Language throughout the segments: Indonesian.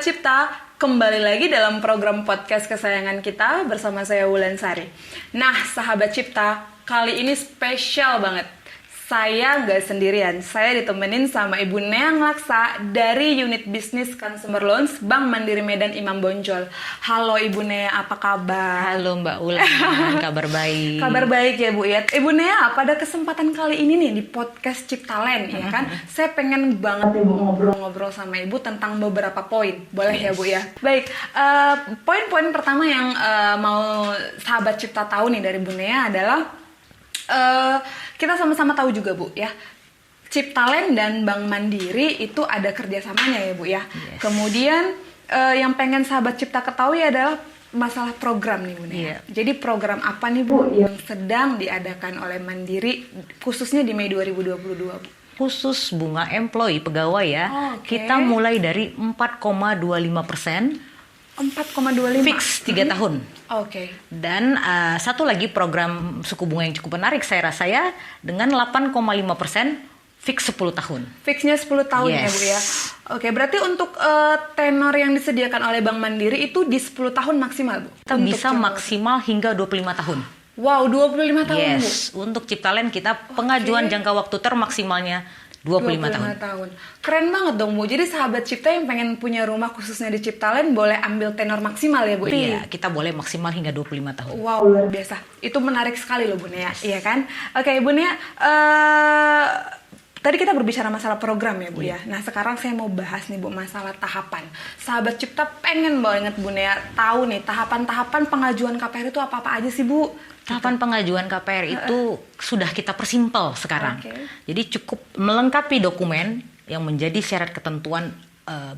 Cipta, kembali lagi dalam program podcast kesayangan kita bersama saya Wulansari. Nah, Sahabat Cipta, kali ini spesial banget. Saya nggak sendirian, saya ditemenin sama Ibu Neang Laksa dari Unit Business Consumer Loans Bank Mandiri Medan Imam Bonjol. Halo Ibu Nea, apa kabar? Halo Mbak Ulan, kabar baik. Kabar baik ya Bu ya. Ibu Nea, pada kesempatan kali ini nih di podcast Ciptalen ya kan, saya pengen banget Ibu ngobrol-ngobrol sama Ibu tentang beberapa poin. Boleh ya Bu ya? Baik, poin-poin pertama yang mau Sahabat Cipta tahu nih dari Bu Nea adalah kita sama-sama tahu juga Bu ya, Ciptalen dan Bank Mandiri itu ada kerjasamanya ya Bu ya. Yes. Kemudian yang pengen Sahabat Cipta ketahui adalah masalah program nih Bu Nea. Yeah. Jadi program apa nih Bu yang sedang diadakan oleh Mandiri khususnya di Mei 2022 Bu? Khusus bunga employee pegawai ya, kita mulai dari 4,25%. 4,25 fix 3 tahun. Oke. Dan satu lagi program suku bunga yang cukup menarik saya rasa ya, dengan 8,5% fix 10 tahun. Fixnya 10 tahun ya Bu ya. Oke, berarti untuk tenor yang disediakan oleh Bank Mandiri itu di 10 tahun maksimal Bu? Kita bisa maksimal hingga 25 tahun. Wow, 25 tahun Bu? Yes, untuk Ciptalen kita pengajuan jangka waktu termaksimalnya 25 tahun. Keren banget dong Bu. Jadi Sahabat Cipta yang pengen punya rumah khususnya di Ciptalen boleh ambil tenor maksimal ya Bu? Iya, kita boleh maksimal hingga 25 tahun. Wow, luar biasa. Itu menarik sekali loh Bu Nea, iya kan? Oke Bu Nea, tadi kita berbicara masalah program ya Bu ya. Nah sekarang saya mau bahas nih Bu masalah tahapan. Sahabat Cipta pengen banget Bu Nea tahu nih tahapan-tahapan pengajuan KPR itu apa-apa aja sih Bu? Tahapan pengajuan KPR itu sudah kita persimpel sekarang. Jadi cukup melengkapi dokumen yang menjadi syarat ketentuan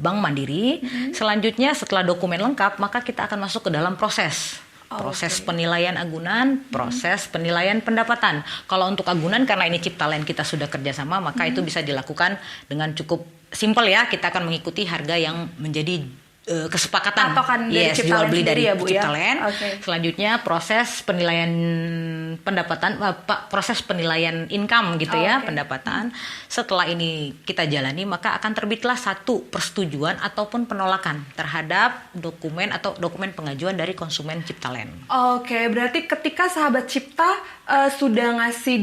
Bank Mandiri. Selanjutnya setelah dokumen lengkap, maka kita akan masuk ke dalam proses. Proses penilaian agunan, proses penilaian pendapatan. Kalau untuk agunan karena ini Ciptalen kita sudah kerjasama, maka itu bisa dilakukan dengan cukup simpel ya. Kita akan mengikuti harga yang menjadi kesepakatan jual beli dari ya, Bu, Ciptalen. Ya? Selanjutnya proses penilaian pendapatan, proses penilaian income gitu ya, pendapatan. Setelah ini kita jalani, maka akan terbitlah satu persetujuan ataupun penolakan terhadap dokumen atau dokumen pengajuan dari konsumen Ciptalen. Oke, berarti ketika Sahabat Cipta sudah ngasih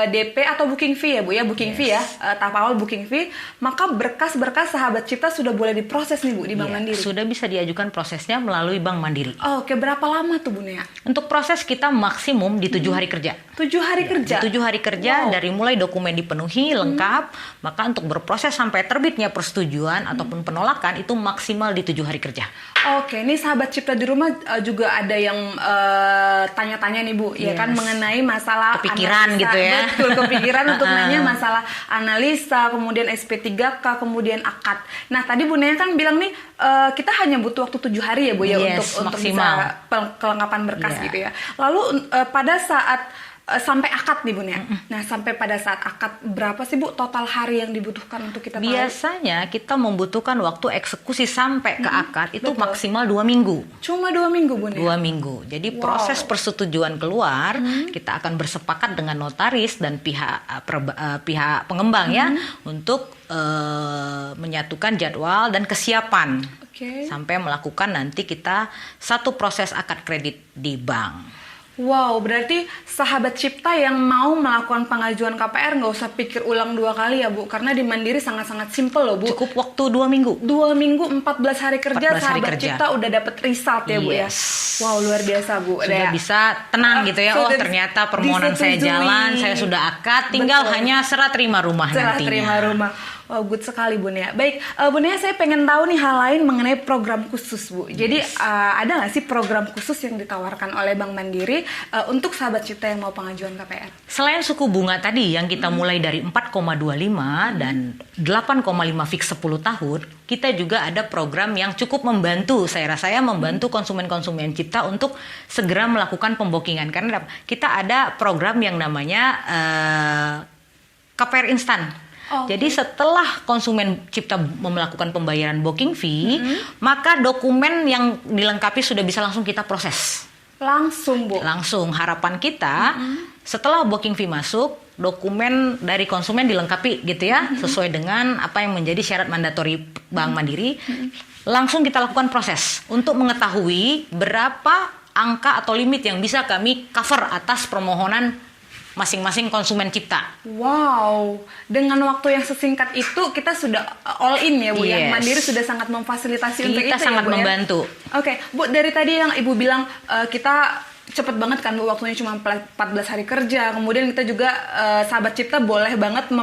DP atau booking fee ya Bu ya, booking fee ya, tahap awal booking fee, maka berkas-berkas Sahabat Cipta sudah boleh diproses nih Bu di Bank Mandiri. Sudah bisa diajukan prosesnya melalui Bank Mandiri. Oke, berapa lama tuh Bu Nea? Untuk proses kita maksimum di 7 hari kerja. 7 hari kerja? 7 hari kerja dari mulai dokumen dipenuhi lengkap, maka untuk berproses sampai terbitnya persetujuan ataupun penolakan itu maksimal di 7 hari kerja. Oke, ini Sahabat Cipta di rumah juga ada yang tanya-tanya nih Bu, ya kan mengenai masalah kepikiran analisa, gitu ya. Betul, kepikiran untuk nanya masalah analisa, kemudian SP3K, kemudian akad. Nah, tadi Bu Nea kan bilang nih kita hanya butuh waktu 7 hari ya Bu ya untuk bisa kelengkapan berkas gitu ya. Lalu pada saat sampai akad nih Bu Nea. Nah, sampai pada saat akad berapa sih Bu total hari yang dibutuhkan untuk kita tahu? Biasanya kita membutuhkan waktu eksekusi sampai ke akad itu maksimal 2 minggu. Cuma 2 minggu Bu Nea? 2 minggu. Jadi proses persetujuan keluar, kita akan bersepakat dengan notaris dan pihak pengembang ya untuk menyatukan jadwal dan kesiapan sampai melakukan nanti kita satu proses akad kredit di bank. Wow, berarti Sahabat Cipta yang mau melakukan pengajuan KPR nggak usah pikir ulang 2 kali ya Bu, karena di Mandiri sangat-sangat simple loh Bu. Cukup waktu 2 minggu. 2 minggu 14 hari kerja Sahabat Cipta udah dapet result ya Bu ya. Wow, luar biasa Bu. Sudah bisa tenang gitu ya. Oh ternyata permohonan saya jalan, saya sudah akad, tinggal hanya serah terima rumah nantinya. Serah terima rumah. Wow, good sekali Bu Nea. Baik, Bu Nea saya pengen tahu nih hal lain mengenai program khusus Bu. Jadi ada nggak sih program khusus yang ditawarkan oleh Bank Mandiri untuk Sahabat Cipta yang mau pengajuan KPR? Selain suku bunga tadi yang kita mulai dari 4,25 dan 8,5 fix 10 tahun, kita juga ada program yang cukup membantu, saya rasa ya, membantu konsumen-konsumen Cipta untuk segera melakukan pembokingan. Karena kita ada program yang namanya KPR instan. Jadi setelah konsumen Cipta melakukan pembayaran booking fee, maka dokumen yang dilengkapi sudah bisa langsung kita proses. Langsung Bu? Langsung. Harapan kita setelah booking fee masuk, dokumen dari konsumen dilengkapi gitu ya, sesuai dengan apa yang menjadi syarat mandatori Bank Mandiri. langsung kita lakukan proses untuk mengetahui berapa angka atau limit yang bisa kami cover atas permohonan masing-masing konsumen cipta. Wow, dengan waktu yang sesingkat itu kita sudah all in ya Bu ya. Mandiri sudah sangat memfasilitasi untuk itu ya Bu ya. Kita sangat membantu. Oke, Bu, dari tadi yang Ibu bilang kita cepet banget kan Bu, waktunya cuma 14 hari kerja. Kemudian kita juga sahabat cipta boleh banget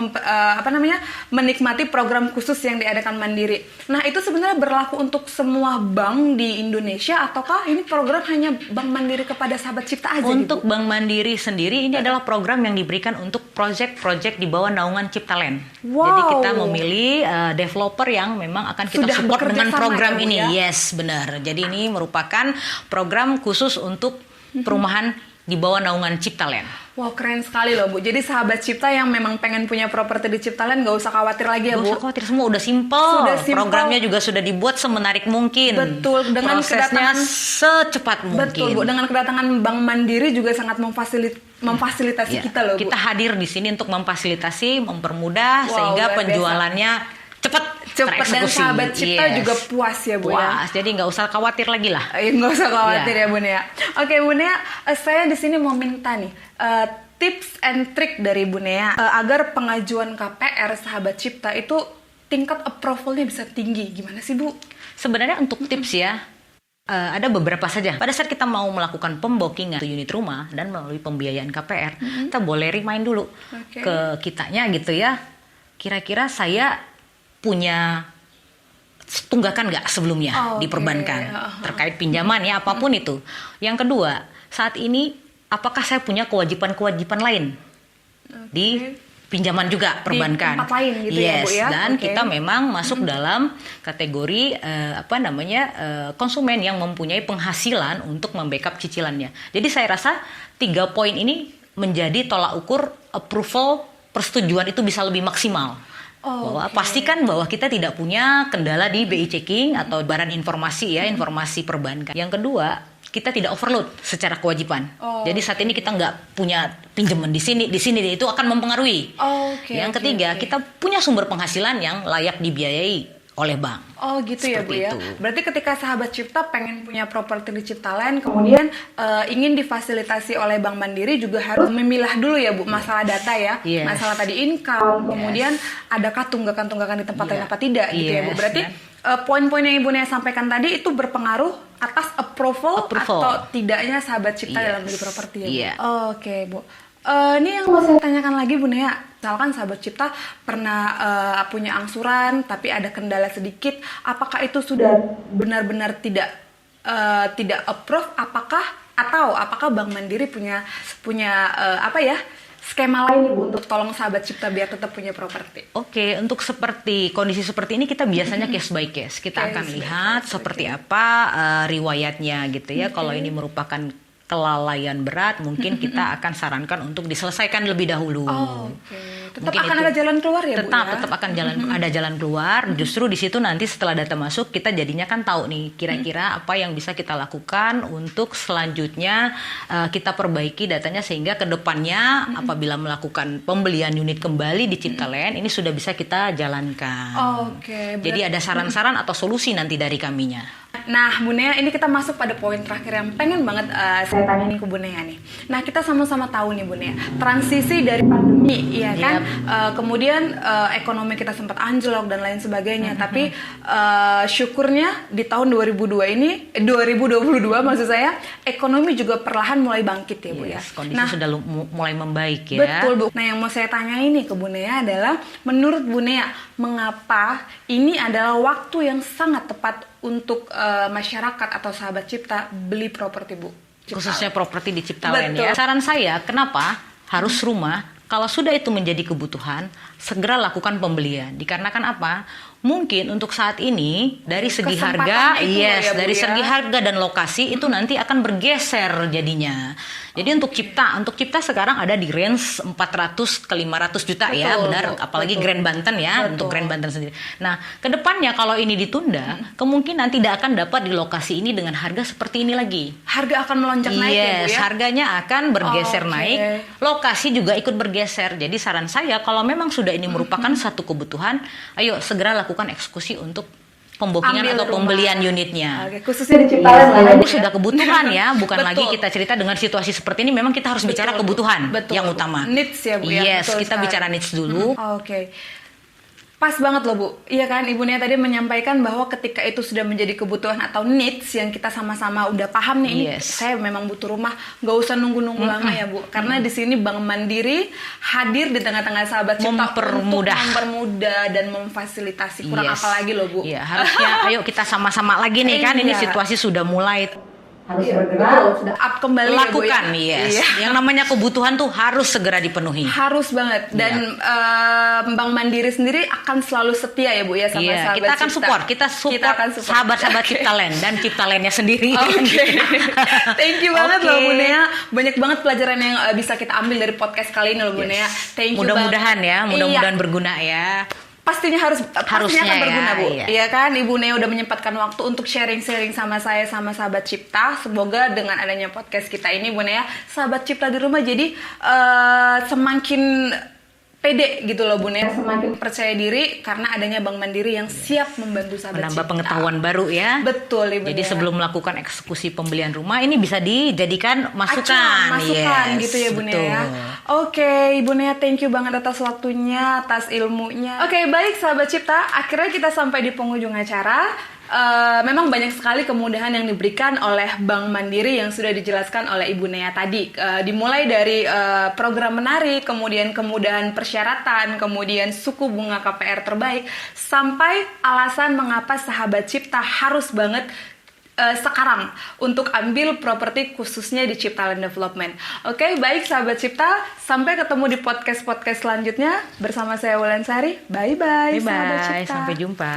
menikmati program khusus yang diadakan Mandiri. Nah, itu sebenarnya berlaku untuk semua bank di Indonesia ataukah ini program hanya Bank Mandiri kepada sahabat cipta aja? Untuk nih, Bu? Bank Mandiri sendiri ini adalah program yang diberikan untuk project-project di bawah naungan Ciptalend. Wow. Jadi kita memilih developer yang memang akan kita Sudah support dengan program ya, Bu, ini. ya? Yes, benar. Jadi ini merupakan program khusus untuk perumahan di bawah naungan Ciptalend. Wow, keren sekali loh Bu. Jadi sahabat cipta yang memang pengen punya properti di Ciptalend nggak usah khawatir lagi ya Bu. Gak usah khawatir, semua udah simple. Simple. Programnya juga sudah dibuat semenarik mungkin. Betul, dengan prosesnya kedatangan secepat mungkin. Betul Bu, dengan kedatangan Bank Mandiri juga sangat memfasilitasi kita loh Bu. Kita hadir di sini untuk memfasilitasi, mempermudah sehingga luar biasa. penjualannya cepat dan sahabat cipta juga puas ya Bu ya. Puas, jadi nggak usah khawatir lagi lah. Nggak usah khawatir ya Bu Nea. Oke Bu Nea, saya di sini mau minta nih tips and trick dari Bu Nea agar pengajuan KPR sahabat cipta itu tingkat approvalnya bisa tinggi. Gimana sih Bu? Sebenarnya untuk tips ya, ada beberapa saja. Pada saat kita mau melakukan pembookingan unit rumah dan melalui pembiayaan KPR, kita boleh remind dulu ke kitanya gitu ya. Kira-kira saya punya tunggakan nggak sebelumnya di perbankan terkait pinjaman ya apapun itu. Yang kedua, saat ini apakah saya punya kewajiban-kewajiban lain di pinjaman juga perbankan? Di tempat lain gitu ya Bu ya. Dan kita memang masuk dalam kategori konsumen yang mempunyai penghasilan untuk membackup cicilannya. Jadi saya rasa 3 poin ini menjadi tolak ukur approval persetujuan itu bisa lebih maksimal. Bahwa pastikan bahwa kita tidak punya kendala di BI checking atau baran informasi ya, informasi perbankan. Yang kedua, kita tidak overload secara kewajiban. Jadi saat ini kita nggak punya pinjaman di sini itu akan mempengaruhi. Yang ketiga, kita punya sumber penghasilan yang layak dibiayai oleh bank. Oh gitu ya Bu ya. Itu. Berarti ketika sahabat cipta pengen punya properti di Ciptalend, kemudian ingin difasilitasi oleh Bank Mandiri juga harus memilah dulu ya Bu masalah data ya, masalah tadi income, kemudian adakah tunggakan-tunggakan di tempat lain apa tidak gitu ya Bu. Berarti poin-poin yang Ibu Nea sampaikan tadi itu berpengaruh atas approval. Atau tidaknya sahabat cipta dalam beli properti ya Bu. Oke Bu. Ini yang mau saya tanyakan lagi Bu Nea. Misalkan sahabat cipta pernah punya angsuran tapi ada kendala sedikit, apakah itu sudah benar-benar tidak approve? Apakah Bank Mandiri punya skema lain Bu untuk tolong sahabat cipta biar tetap punya properti? Oke, untuk kondisi seperti ini kita biasanya case by case. Kita akan lihat seperti apa riwayatnya gitu ya. Kalau ini merupakan kelalaian berat, mungkin kita akan sarankan untuk diselesaikan lebih dahulu. Tetap akan ada jalan keluar ya Bu ya? Tetap akan ada jalan keluar. Justru di situ nanti setelah data masuk, kita jadinya kan tahu nih kira-kira apa yang bisa kita lakukan untuk selanjutnya kita perbaiki datanya sehingga kedepannya apabila melakukan pembelian unit kembali di Ciptalend ini sudah bisa kita jalankan. Jadi ada saran-saran atau solusi nanti dari kaminya. Nah Bu Nea, ini kita masuk pada poin terakhir yang pengen banget saya tanya nih ke Bu Nea nih. Nah kita sama-sama tahu nih Bu Nea, transisi dari pandemi ya kan, kemudian ekonomi kita sempat anjlok dan lain sebagainya. Tapi syukurnya di tahun 2022 maksud saya, ekonomi juga perlahan mulai bangkit ya Bu ya. Kondisi sudah mulai membaik ya. Betul Bu. Nah yang mau saya tanya ini ke Bu Nea adalah, menurut Bu Nea mengapa ini adalah waktu yang sangat tepat untuk masyarakat atau sahabat cipta beli properti Bu? Khususnya properti di Ciptalend ya. Saran saya, kenapa harus rumah? Kalau sudah itu menjadi kebutuhan, segera lakukan pembelian. Dikarenakan apa? Mungkin untuk saat ini dari segi harga, dari segi harga dan lokasi itu nanti akan bergeser jadinya. Jadi untuk cipta sekarang ada di range 400 ke 500 juta ya, benar. Apalagi Grand Banten ya, untuk Grand Banten sendiri. Nah, kedepannya kalau ini ditunda, kemungkinan tidak akan dapat di lokasi ini dengan harga seperti ini lagi. Harga akan melonjak naik ya Bu ya? Harganya akan bergeser naik, lokasi juga ikut bergeser. Jadi saran saya, kalau memang sudah ini merupakan satu kebutuhan, ayo segera lakukan eksekusi untuk pembookingan ambil atau rumah. pembelian unitnya. Oke, khususnya di Ciptaland lah ya, Ini Bu, ya. sudah kebutuhan ya, bukan Betul. lagi kita cerita dengan situasi seperti ini. Memang kita harus bicara Betul, Bu. kebutuhan Betul, yang Bu. utama. Needs ya, Bu, ya. Yes, Betul kita sekali. bicara needs dulu. Oke. Pas banget loh Bu, iya kan Ibu Nia tadi menyampaikan bahwa ketika itu sudah menjadi kebutuhan atau needs yang kita sama-sama udah paham nih, ini Yes. saya memang butuh rumah, nggak usah nunggu-nunggu lama ya Bu, karena di sini Bank Mandiri hadir di tengah-tengah sahabat cipta Mempermudah. untuk mempermudah dan memfasilitasi. Kurang Yes. apa lagi loh Bu? Iya, harusnya ayo kita sama-sama lagi nih kan, ini Iya. situasi sudah mulai Harus bergerak, sudah up kembali lakukan, ya Bu, ya. yes. Iya. Yang namanya kebutuhan tuh harus segera dipenuhi. Harus banget, dan Bank Mandiri sendiri akan selalu setia ya Bu ya sama Iya, sahabat kita akan Cipta. support, kita support akan support. sahabat-sahabat Oke. Ciptaland dan Ciptalandnya sendiri. Oke, thank you banget Oke. loh Bu Nea. Banyak banget pelajaran yang bisa kita ambil dari podcast kali ini loh Bu Nea. Thank you Mudah-mudahan banget. ya, mudah-mudahan Iya, berguna ya. pastinya pastinya Harusnya akan berguna ya, Bu. iya. Iya kan, Ibu Nea udah menyempatkan waktu untuk sharing-sharing sama saya sama sahabat Cipta. Semoga dengan adanya podcast kita ini Bu Nea, sahabat Cipta di rumah jadi semakin pede gitu loh Bu Nea, semakin percaya diri karena adanya Bank Mandiri yang siap membantu sahabat Menambah Cipta. pengetahuan baru ya. Betul Ibu Jadi Nea. sebelum melakukan eksekusi pembelian rumah ini bisa dijadikan masukan. Masukan Yes, gitu ya Bu Nea. betul. Oke, Ibu Nea, thank you banget atas waktunya, atas ilmunya. Oke, baik sahabat Cipta, akhirnya kita sampai di penghujung acara. Memang banyak sekali kemudahan yang diberikan oleh Bank Mandiri yang sudah dijelaskan oleh Ibu Nea tadi. Dimulai dari program menarik, kemudian kemudahan persyaratan, kemudian suku bunga KPR terbaik, sampai alasan mengapa sahabat Cipta harus banget sekarang untuk ambil properti khususnya di Ciptaland Development. Oke, baik sahabat Cipta, sampai ketemu di podcast-podcast selanjutnya bersama saya Wulan Sari. Bye-bye, sahabat Bye-bye, Cipta. sampai jumpa.